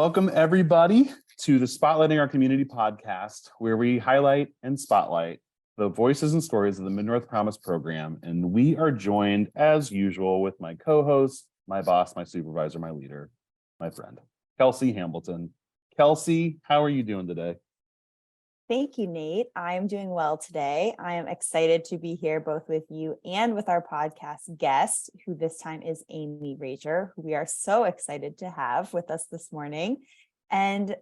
Welcome, everybody, to the Spotlighting Our Community podcast, where we highlight and spotlight the voices and stories of the Mid-North Promise program. And we are joined, as usual, with my co-host, my boss, my supervisor, my leader, my friend, Kelsey Hamilton. Kelsey, how are you doing today? Thank you, Nate. I am doing well today. I am excited to be here both with you and with our podcast guest, who this time is Amy Rager, who we are so excited to have with us this morning. And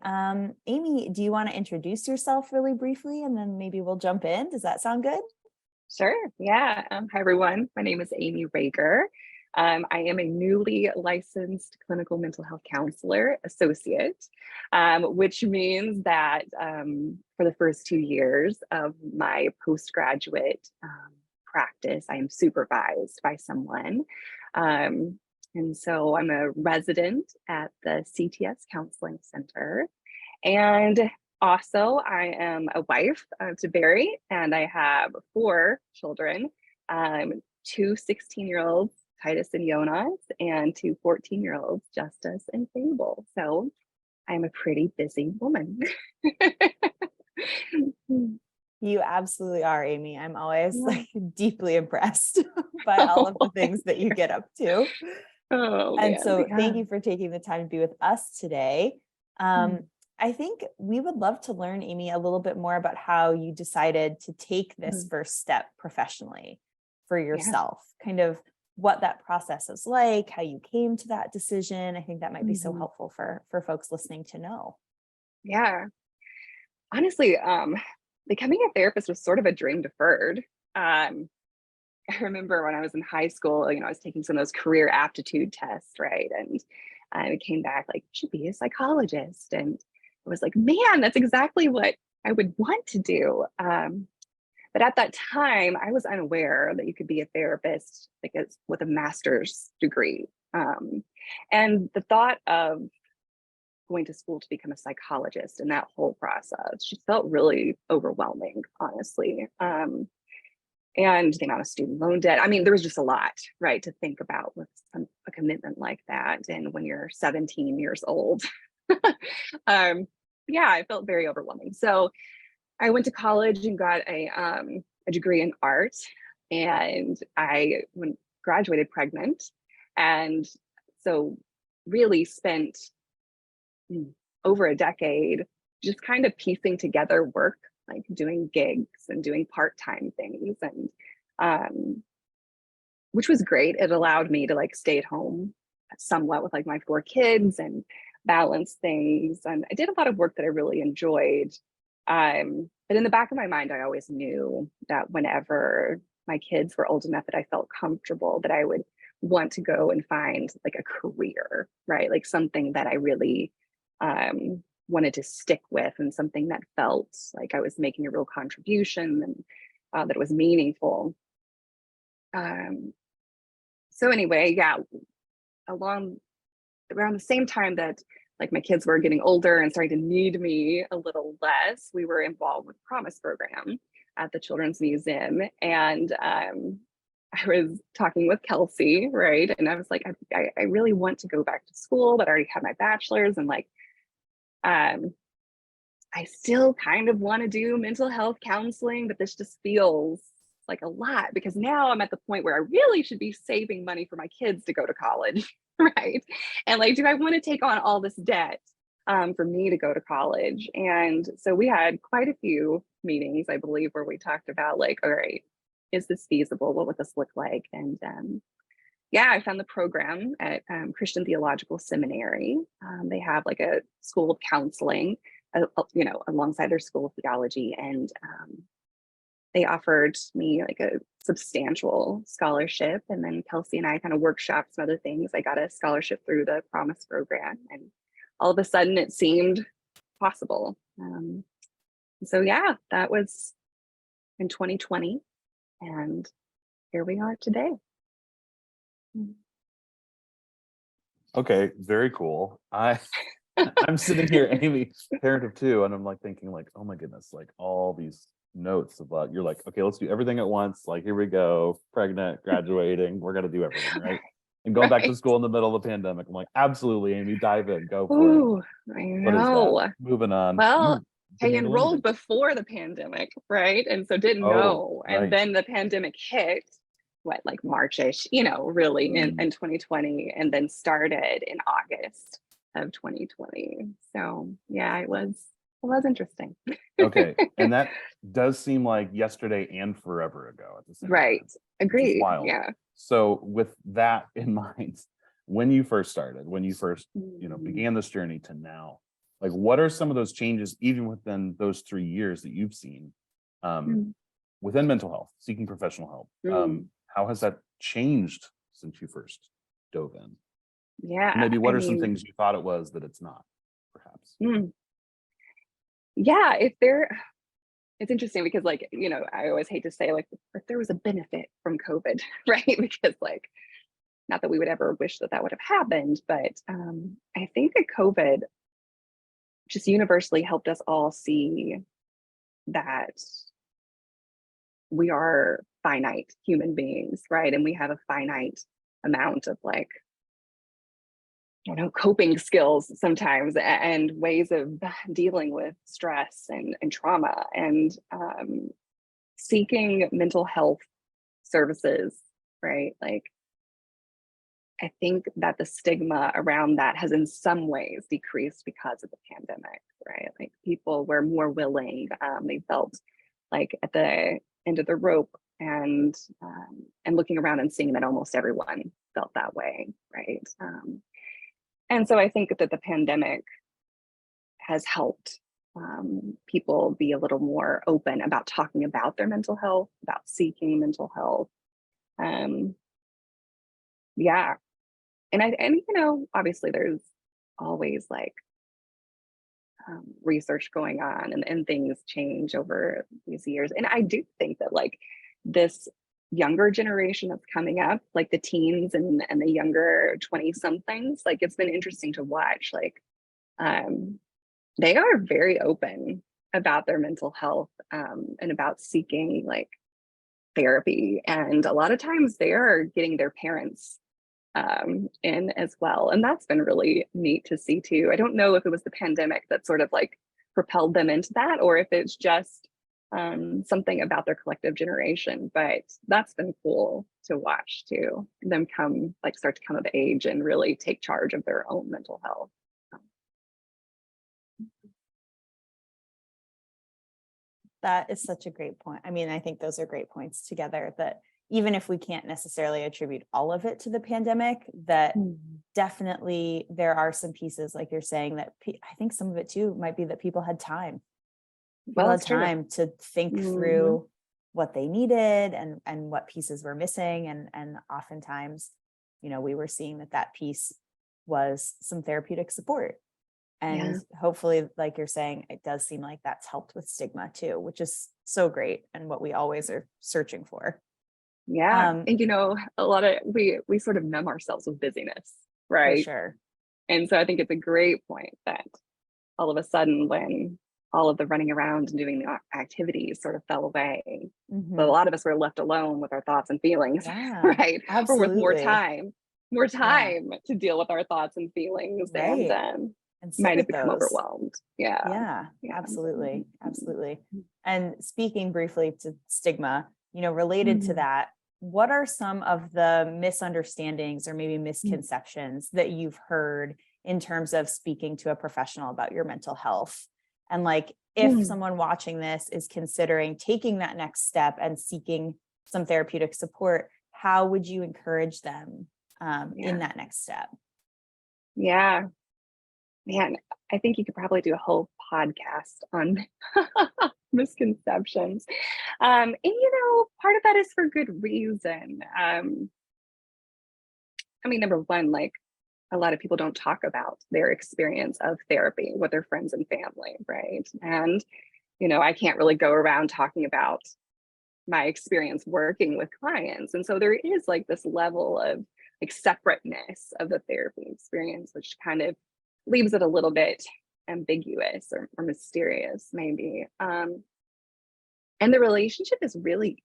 Amy, do you want to introduce yourself really briefly, and then maybe we'll jump in? Does that sound good? Sure. Yeah. Hi, everyone. My name is Amy Rager. I am a newly licensed clinical mental health counselor associate, which means that for the first 2 years of my postgraduate practice, I am supervised by someone. And so I'm a resident at the CTS Counseling Center. And also, I am a wife to Barry, and I have 4 children, 2 16-year-olds, Titus and Jonas, and 2 14-year-olds, Justice and Fable. So I'm a pretty busy woman. You absolutely are, Amy. I'm always deeply impressed by all of the things that you get up to. Thank you for taking the time to be with us today. I think we would love to learn, Amy, a little bit more about how you decided to take this first step professionally for yourself, kind of what that process is like, how you came to that decision. I think that might be so helpful for folks listening to know. Yeah. Honestly, becoming a therapist was sort of a dream deferred. I remember when I was in high school, I was taking some of those career aptitude tests, right? And it came back like, you should be a psychologist. And I was like, man, that's exactly what I would want to do. But at that time, I was unaware that you could be a therapist with a master's degree. And the thought of going to school to become a psychologist and that whole process just felt really overwhelming, honestly. And the amount of student loan debt. I mean, there was just a lot, right, to think about with a commitment like that. And when you're 17 years old, it felt very overwhelming. So I went to college and got a degree in art, and I graduated pregnant, and so really spent over a decade just kind of piecing together work, like doing gigs and doing part-time things, and which was great. It allowed me to stay at home somewhat with my 4 kids and balance things, and I did a lot of work that I really enjoyed. But in the back of my mind, I always knew that whenever my kids were old enough that I felt comfortable, that I would want to go and find a career, right? Like something that I really wanted to stick with, and something that felt like I was making a real contribution, and that it was meaningful. So anyway, around the same time that my kids were getting older and starting to need me a little less, we were involved with the Promise program at the Children's Museum. And I was talking with Kelsey, right? And I was like, I really want to go back to school, but I already have my bachelor's, and I still kind of want to do mental health counseling, but this just feels like a lot, because now I'm at the point where I really should be saving money for my kids to go to college. Right. And do I want to take on all this debt for me to go to college? And so we had quite a few meetings, I believe, where we talked about all right, is this feasible? What would this look like? And I found the program at Christian Theological Seminary. They have a school of counseling, alongside their school of theology. And they offered me a substantial scholarship, and then Kelsey and I kind of workshopped some other things. I got a scholarship through the Promise program, and all of a sudden it seemed possible. That was in 2020, and here we are today. Okay, very cool. I'm sitting here, Amy, parent of 2, and I'm thinking oh my goodness, all these notes about, you're okay, let's do everything at once. Here we go, pregnant, graduating, we're gonna do everything, right? And going back to Right. school in the middle of the pandemic. I'm like, absolutely, Amy, dive in, go for it. Ooh, I What is that? know. Moving on. Well, I Didn't handle enrolled anything. before the pandemic, right? And so didn't Oh, know. right. And then the pandemic hit, what, like March-ish, really in 2020, and then started in August of 2020. So yeah, it was interesting. Okay. And that does seem like yesterday and forever ago at the same Right. time. Which is Agreed. wild. Yeah. So with that in mind, when you first started, when you first, began this journey to now, like what are some of those changes, even within those 3 years that you've seen within mental health, seeking professional help? How has that changed since you first dove in? Yeah. And maybe what are some things you thought it was that it's not, perhaps? Yeah, it's interesting because I always hate to say if there was a benefit from COVID, right? Because not that we would ever wish that would have happened, but I think that COVID just universally helped us all see that we are finite human beings, right? And we have a finite amount of coping skills sometimes and ways of dealing with stress and trauma, and seeking mental health services, right? I think that the stigma around that has in some ways decreased because of the pandemic, right? People were more willing, they felt at the end of the rope, and looking around and seeing that almost everyone felt that way, right? And so I think that the pandemic has helped people be a little more open about talking about their mental health, about seeking mental health. Yeah. And obviously there's always research going on, and things change over these years. And I do think that this younger generation that's coming up, the teens and the younger 20 somethings, it's been interesting to watch. They are very open about their mental health, and about seeking therapy. And a lot of times they are getting their parents in as well. And that's been really neat to see too. I don't know if it was the pandemic that sort of propelled them into that, or if it's just something about their collective generation, but that's been cool to watch too. Them start to come of age and really take charge of their own mental health. That is such a great point. I mean, I think those are great points together, that even if we can't necessarily attribute all of it to the pandemic, that definitely there are some pieces, like you're saying, that I think some of it too might be that people had time. People had time to think through what they needed and what pieces were missing. And oftentimes, we were seeing that piece was some therapeutic support. And hopefully, like you're saying, it does seem like that's helped with stigma too, which is so great and what we always are searching for. Yeah. And a lot of we sort of numb ourselves with busyness, right? For sure. And so I think it's a great point that all of a sudden, when all of the running around and doing the activities sort of fell away, but a lot of us were left alone with our thoughts and feelings, right? Absolutely. Or with more time to deal with our thoughts and feelings, and might have become overwhelmed. Yeah, absolutely. And speaking briefly to stigma, related to that, what are some of the misunderstandings or maybe misconceptions that you've heard in terms of speaking to a professional about your mental health? And if someone watching this is considering taking that next step and seeking some therapeutic support, how would you encourage them in that next step? Yeah. Man, I think you could probably do a whole podcast on misconceptions. And part of that is for good reason. I mean, number one, a lot of people don't talk about their experience of therapy with their friends and family, right? And, I can't really go around talking about my experience working with clients. And so there is this level of separateness of the therapy experience, which kind of leaves it a little bit ambiguous or mysterious, maybe. And the relationship is really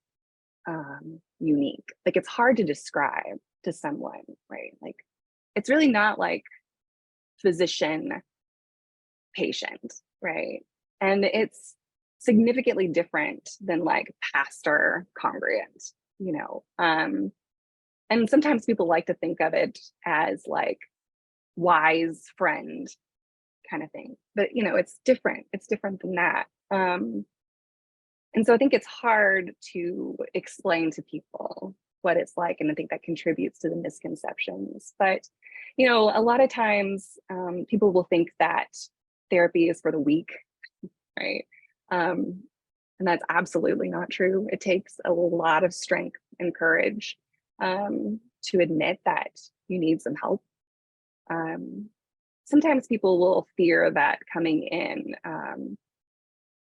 unique. It's hard to describe, to someone, right? Like, it's really not like physician patient, right? And it's significantly different than like pastor congregant, you know. And sometimes people like to think of it as like wise friend kind of thing, but you know, it's different. It's different than that. And so I think it's hard to explain to people what it's like, and I think that contributes to the misconceptions. But you know, a lot of times people will think that therapy is for the weak, right? And that's absolutely not true. It takes a lot of strength and courage to admit that you need some help. Sometimes people will fear that coming in,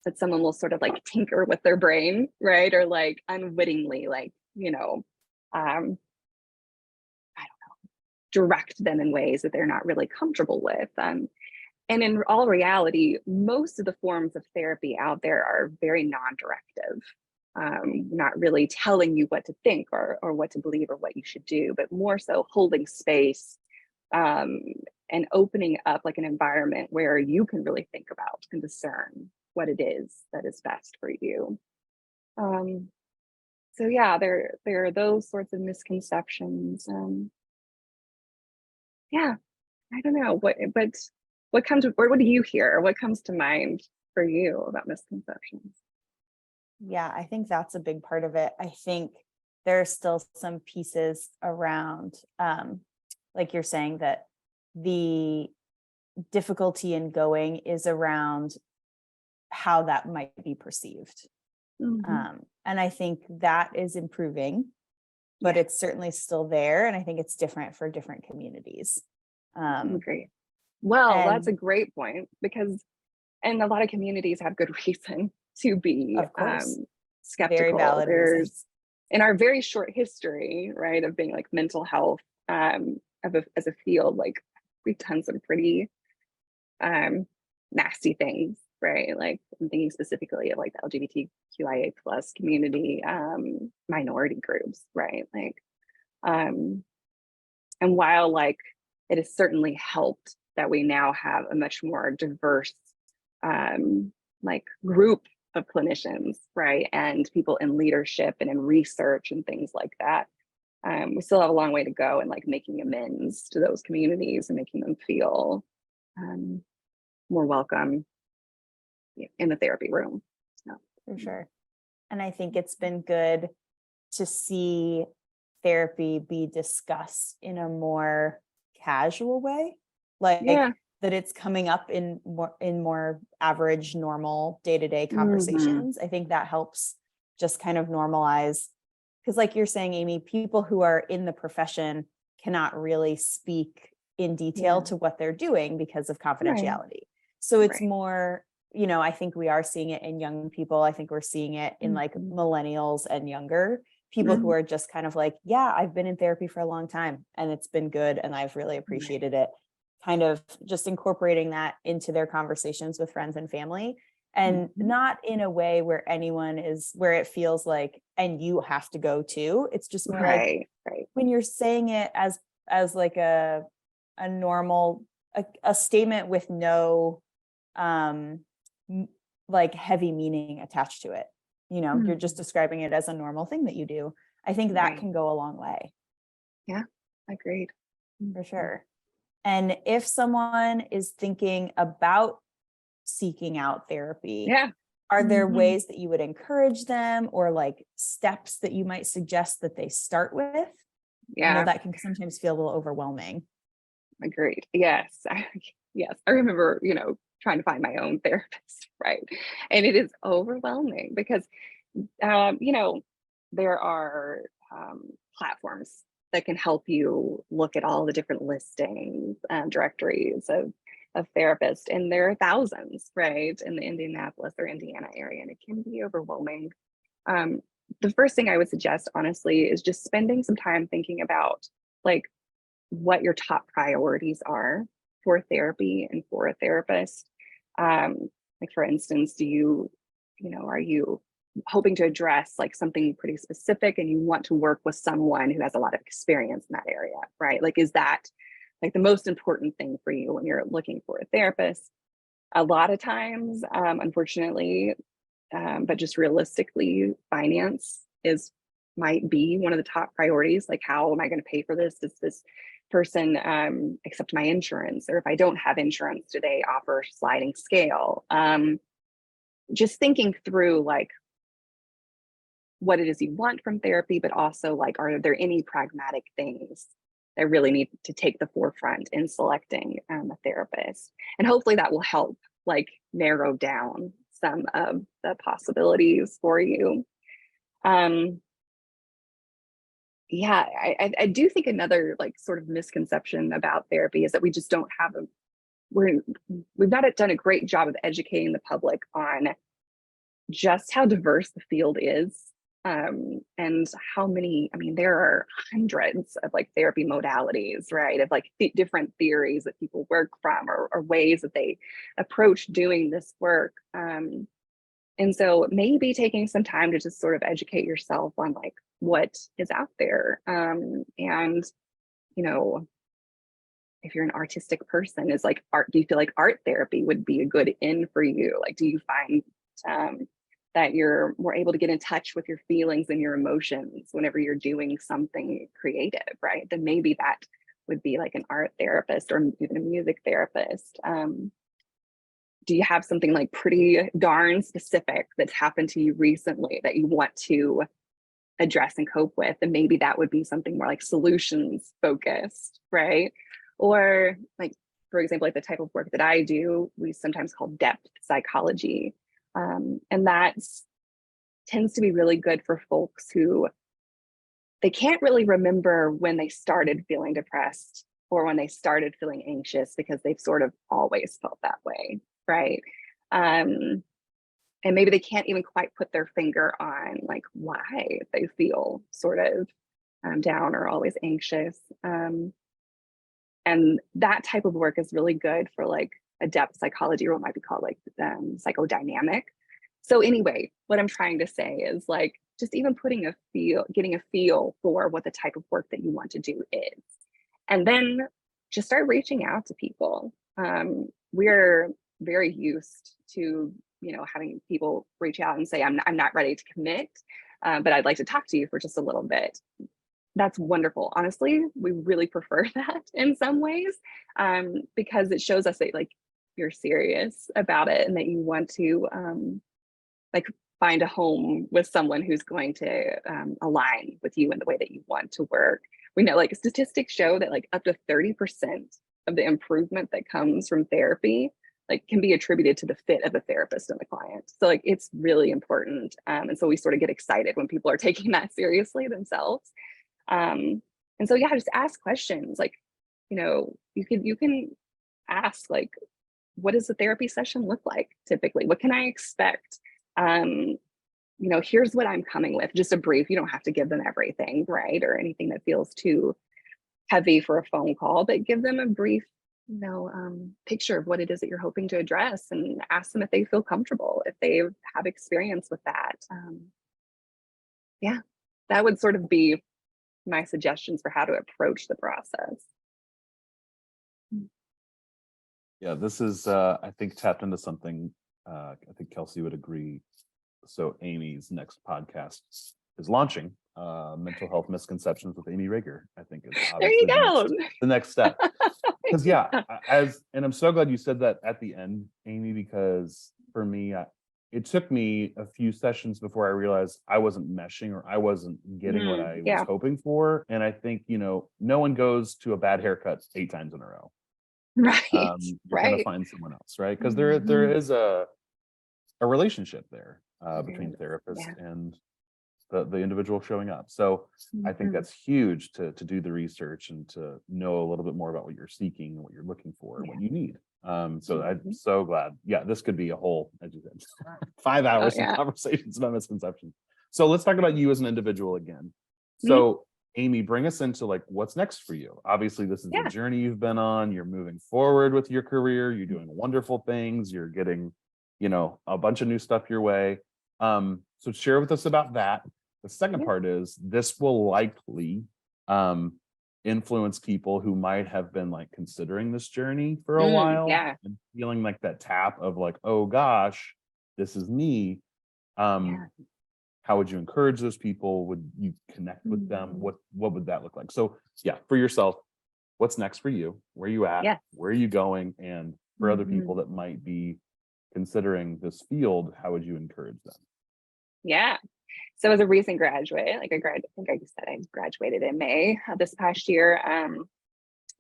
that someone will sort of like tinker with their brain, right? Or like unwittingly, like, you know, I don't know, direct them in ways that they're not really comfortable with. And in all reality, most of the forms of therapy out there are very non-directive, not really telling you what to think or what to believe or what you should do, but more so holding space and opening up like an environment where you can really think about and discern what it is that is best for you. So yeah, there are those sorts of misconceptions. Yeah, I don't know what comes, or what do you hear? What comes to mind for you about misconceptions? Yeah, I think that's a big part of it. I think there are still some pieces around, like you're saying, that the difficulty in going is around how that might be perceived. And I think that is improving, but it's certainly still there. And I think it's different for different communities. Great. Well, that's a great point, because, and a lot of communities have good reason to be skeptical. Very valid reasons. In our very short history, right, of being like mental health as a field, like we've done some pretty nasty things, right? Like I'm thinking specifically of like the LGBTQIA plus community, minority groups, right? Like, and while like it has certainly helped that we now have a much more diverse like group of clinicians, right? And people in leadership and in research and things like that. We still have a long way to go in like making amends to those communities and making them feel more welcome in the therapy room. So. For sure. And I think it's been good to see therapy be discussed in a more casual way, like that it's coming up in more average, normal day-to-day conversations. I think that helps just kind of normalize, because like you're saying, Amy, people who are in the profession cannot really speak in detail to what they're doing because of confidentiality. So it's more, you know, I think we are seeing it in young people. I think we're seeing it in like millennials and younger people who are just kind of like, yeah, I've been in therapy for a long time and it's been good and I've really appreciated it. Kind of just incorporating that into their conversations with friends and family, and not in a way where where it feels like, and you have to go too. It's just more like when you're saying it as like a normal, a statement with no like heavy meaning attached to it. You know, you're just describing it as a normal thing that you do. I think that can go a long way. Yeah, agreed. For sure. And if someone is thinking about seeking out therapy, are there ways that you would encourage them, or like steps that you might suggest that they start with? I know that can sometimes feel a little overwhelming. Agreed. Yes. Yes. I remember, you know, trying to find my own therapist, right? And it is overwhelming because, you know, there are platforms that can help you look at all the different listings and directories of therapists, and there are thousands, right, in the Indianapolis or Indiana area, and it can be overwhelming. The first thing I would suggest, honestly, is just spending some time thinking about like what your top priorities are for therapy and for a therapist. Like for instance, are you hoping to address like something pretty specific and you want to work with someone who has a lot of experience in that area, right? Like, is that like the most important thing for you when you're looking for a therapist? A lot of times, unfortunately, but just realistically, finance might be one of the top priorities. Like, how am I going to pay for this? Does this person accept my insurance? Or if I don't have insurance, do they offer sliding scale? Just thinking through like what it is you want from therapy, but also like, are there any pragmatic things that really need to take the forefront in selecting a therapist? And hopefully that will help like narrow down some of the possibilities for you. Yeah, I do think another like sort of misconception about therapy is that we just don't have we've not done a great job of educating the public on just how diverse the field is, and how many, I mean, there are hundreds of like therapy modalities, right? Of like different theories that people work from, or ways that they approach doing this work. And so maybe taking some time to just sort of educate yourself on like what is out there. And, you know, if you're an artistic person, is like art, do you feel like art therapy would be a good in for you? Like, do you find that you're more able to get in touch with your feelings and your emotions whenever you're doing something creative, right? Then maybe that would be like an art therapist or even a music therapist. Do you have something like pretty darn specific that's happened to you recently that you want to address and cope with? And maybe that would be something more like solutions focused, right? Or like, for example, like the type of work that I do, we sometimes call depth psychology. And that tends to be really good for folks who they can't really remember when they started feeling depressed or when they started feeling anxious, because they've sort of always felt that way, right? And maybe they can't even quite put their finger on like why they feel sort of down or always anxious. And that type of work is really good for like a depth psychology, or what might be called like psychodynamic. So anyway, what I'm trying to say is like, just even getting a feel for what the type of work that you want to do is. And then just start reaching out to people. We're very used to, having people reach out and say, I'm not ready to commit, but I'd like to talk to you for just a little bit. That's wonderful. Honestly, we really prefer that in some ways, because it shows us that like you're serious about it and that you want to like find a home with someone who's going to align with you in the way that you want to work. We know like statistics show that like up to 30% of the improvement that comes from therapy like can be attributed to the fit of the therapist and the client. So like it's really important. And so we sort of get excited when people are taking that seriously themselves. And so yeah, just ask questions. Like, you can ask like, what does the therapy session look like typically? What can I expect? Here's what I'm coming with, just a brief. You don't have to give them everything, right? Or anything that feels too heavy for a phone call, but give them a brief, picture of what it is that you're hoping to address, and ask them if they feel comfortable, if they have experience with that. Yeah, that would sort of be my suggestions for how to approach the process. Yeah, this is, I think, tapped into something. I think Kelsey would agree. So Amy's next podcast is launching, Mental Health Misconceptions with Amy Rager, I think is there you go. The next step. Because yeah, and I'm so glad you said that at the end, Amy, because for me, it took me a few sessions before I realized I wasn't meshing, or I wasn't getting what I was hoping for. And I think, no one goes to a bad haircut 8 times in a row. Right. You're going to find someone else, right? Because there is a relationship there between therapist and the individual showing up. So I think that's huge to do the research and to know a little bit more about what you're seeking and what you're looking for and what you need. So I'm so glad. Yeah, this could be a whole, as you said, 5 hours of conversations about misconceptions. So let's talk about you as an individual again. So Amy, bring us into like what's next for you. Obviously, this is the journey you've been on. You're moving forward with your career. You're doing wonderful things. You're getting, a bunch of new stuff your way. So share with us about that. The second Yeah. part is this will likely influence people who might have been like considering this journey for a while Yeah. and feeling like that tap of like, oh gosh, this is me. Yeah. How would you encourage those people? Would you connect with them? What would that look like? So yeah, for yourself, what's next for you? Where are you at? Yeah. Where are you going? And for other people that might be considering this field, how would you encourage them? Yeah. So as a recent graduate, like I think I said I graduated in May of this past year.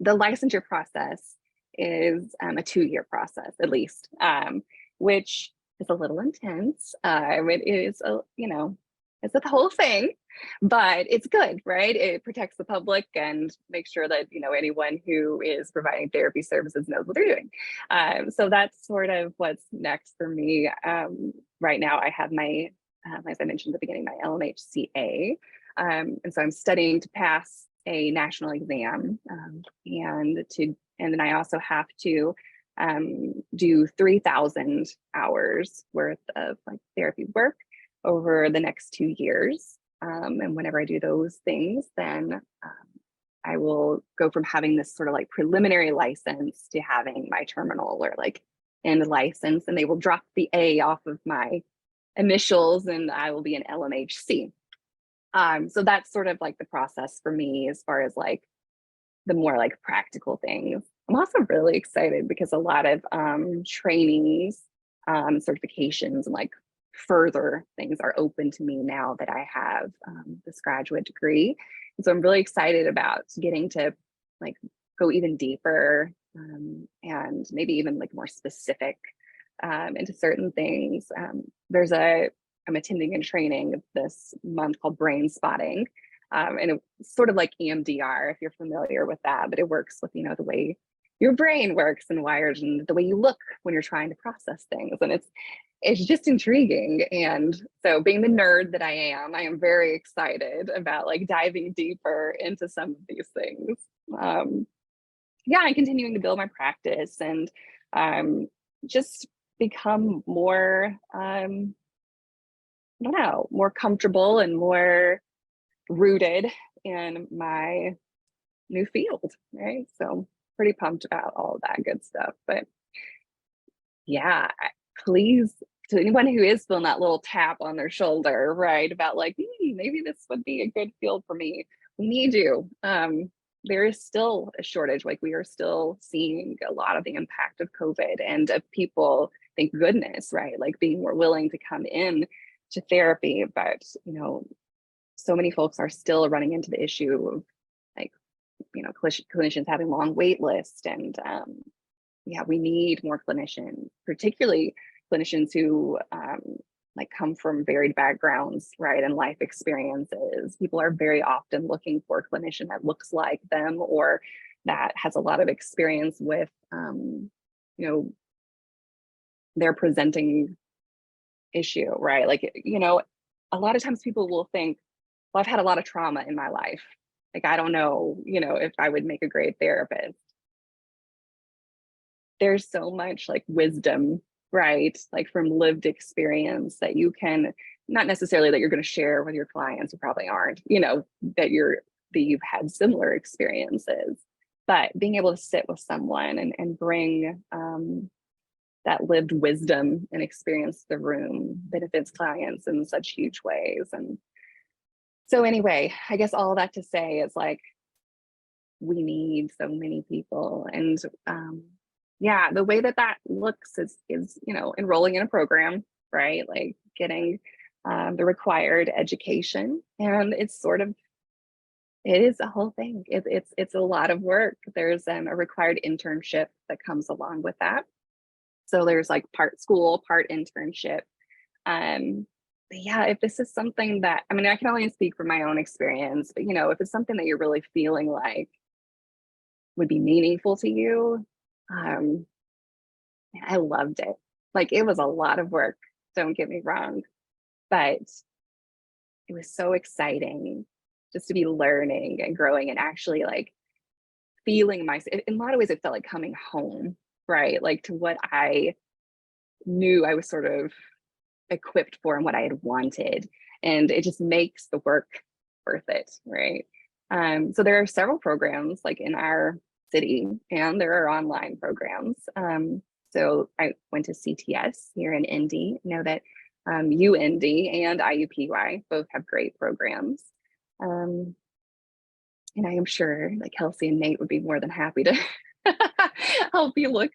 The licensure process is a 2-year process at least, which is a little intense. It is, it's the whole thing, but it's good, right? It protects the public and makes sure that, anyone who is providing therapy services knows what they're doing. So that's sort of what's next for me. Right now I have my, as I mentioned at the beginning, my LMHCA. And so I'm studying to pass a national exam, and then I also have to do 3,000 hours worth of like therapy work over the next 2 years. And whenever I do those things, then I will go from having this sort of like preliminary license to having my terminal or like end license, and they will drop the A off of my initials and I will be an LMHC. So that's sort of like the process for me as far as like the more like practical things. I'm also really excited because a lot of trainings, certifications, and like further things are open to me now that I have this graduate degree. And so I'm really excited about getting to like go even deeper and maybe even like more specific into certain things. I'm attending a training this month called Brain Spotting. And it's sort of like EMDR, if you're familiar with that, but it works with, the way your brain works and wires and the way you look when you're trying to process things. And it's just intriguing. And so being the nerd that I am very excited about like diving deeper into some of these things. Yeah, and continuing to build my practice and just become more, more comfortable and more rooted in my new field, right? So pretty pumped about all of that good stuff. But yeah, please, to anyone who is feeling that little tap on their shoulder, right, about like, maybe this would be a good field for me, we need you. There is still a shortage. Like we are still seeing a lot of the impact of COVID and of people, thank goodness, right, like being more willing to come in to therapy. But, so many folks are still running into the issue of like, clinicians having long wait lists. And yeah, we need more clinicians, particularly clinicians who like come from varied backgrounds, right, and life experiences. People are very often looking for a clinician that looks like them or that has a lot of experience with, their presenting issue, right? Like, a lot of times people will think, well, I've had a lot of trauma in my life. Like, I don't know, if I would make a great therapist. There's so much like wisdom, right? Like from lived experience that you can, not necessarily that you're going to share with your clients, who probably aren't, that you've had similar experiences, but being able to sit with someone and bring that lived wisdom and experience to the room benefits clients in such huge ways. And so anyway, I guess all that to say is like, we need so many people. And yeah, the way that looks is, enrolling in a program, right? Like getting the required education. And it is a whole thing. It's a lot of work. There's a required internship that comes along with that. So there's like part school, part internship. But yeah, if this is something that, I can only speak from my own experience, but if it's something that you're really feeling like would be meaningful to you, I loved it. Like it was a lot of work, don't get me wrong, but it was so exciting just to be learning and growing and actually like feeling myself. In a lot of ways, it felt like coming home, right? Like to what I knew I was sort of equipped for and what I had wanted. And it just makes the work worth it, right? So there are several programs like in our city, and there are online programs. So I went to CTS here in Indy. I know that UND and IUPUI both have great programs. And I am sure like Kelsey and Nate would be more than happy to help you look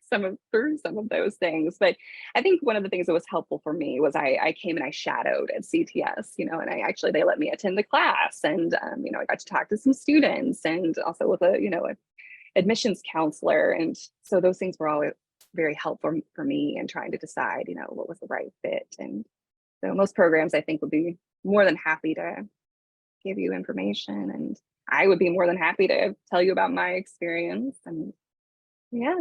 through some of those things. But I think one of the things that was helpful for me was I came and I shadowed at CTS, and they let me attend the class, and I got to talk to some students, and also with a admissions counselor. And so those things were all very helpful for me in trying to decide, what was the right fit. And so most programs I think would be more than happy to give you information, and I would be more than happy to tell you about my experience. And yeah.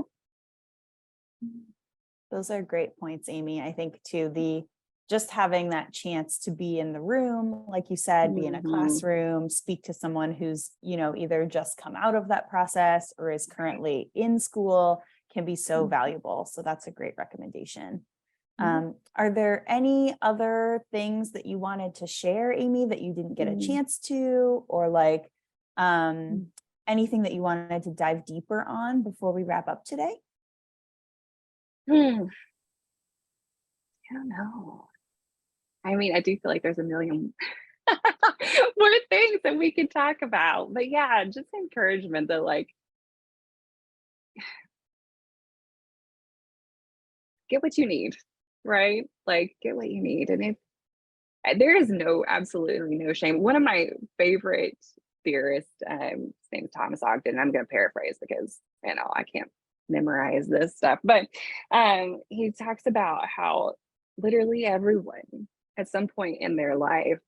Those are great points, Amy. I think too, just having that chance to be in the room, like you said, be in a classroom, speak to someone who's, either just come out of that process or is currently in school can be so valuable. So that's a great recommendation. Are there any other things that you wanted to share, Amy, that you didn't get a chance to, or like anything that you wanted to dive deeper on before we wrap up today? I don't know. I mean, I do feel like there's a million more things that we could talk about, but yeah, just encouragement that like, get what you need, right? Like get what you need. And there is absolutely no shame. One of my favorite theorists, his name is Thomas Ogden, and I'm going to paraphrase because, I can't memorize this stuff, but he talks about how literally everyone at some point in their life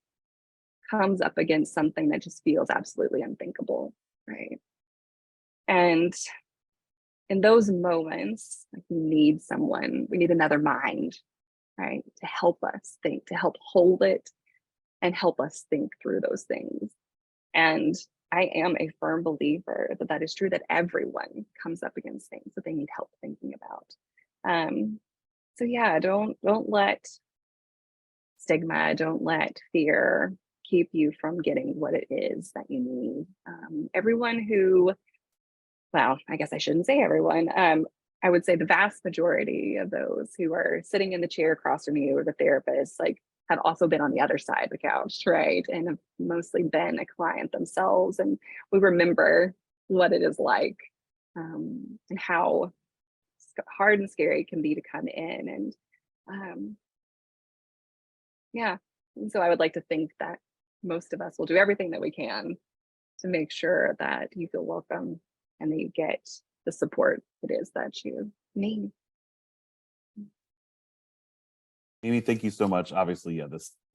comes up against something that just feels absolutely unthinkable, right? And in those moments, like we need another mind, right? To help us think, to help hold it and help us think through those things. And I am a firm believer that is true, that everyone comes up against things that they need help thinking about. So yeah, don't let stigma, don't let fear keep you from getting what it is that you need. Everyone who, well, I guess I shouldn't say everyone. I would say the vast majority of those who are sitting in the chair across from you or the therapist, like, have also been on the other side of the couch, right? And have mostly been a client themselves. And we remember what it is like, and how hard and scary it can be to come in. And yeah, and so I would like to think that most of us will do everything that we can to make sure that you feel welcome and that you get the support it is that you need. Amy, thank you so much. Obviously, yeah,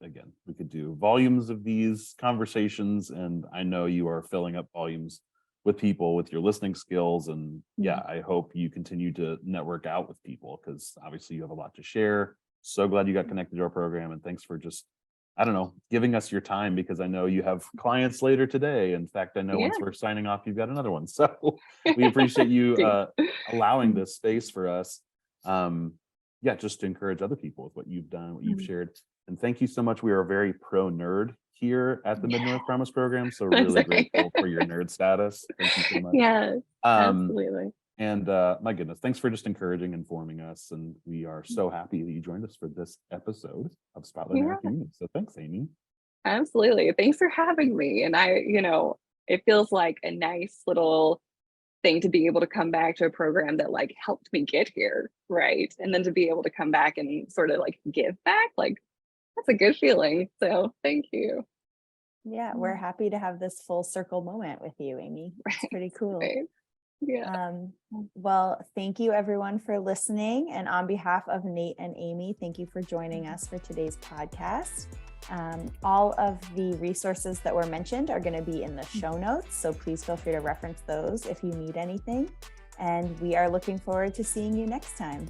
again, we could do volumes of these conversations, and I know you are filling up volumes with people with your listening skills. And yeah, I hope you continue to network out with people, because obviously you have a lot to share. So glad you got connected to our program, and thanks for just, giving us your time, because I know you have clients later today. In fact, I know once we're signing off, you've got another one. So we appreciate you allowing this space for us. Just to encourage other people with what you've done, what you've shared. And thank you so much. We are very pro nerd here at the Mid-North Promise program. So really grateful for your nerd status. Thank you so much. Yeah, absolutely. And my goodness, thanks for just encouraging, informing us. And we are so happy that you joined us for this episode of Spotlighting Our Community. So thanks, Amy. Absolutely. Thanks for having me. And it feels like a nice little thing to be able to come back to a program that like helped me get here, right? And then to be able to come back and sort of like give back, like that's a good feeling. So thank you. Yeah, we're happy to have this full circle moment with you, Amy. It's pretty cool. Right. Yeah. Well, thank you everyone for listening. And on behalf of Nate and Amy, thank you for joining us for today's podcast. All of the resources that were mentioned are going to be in the show notes. So please feel free to reference those if you need anything. And we are looking forward to seeing you next time.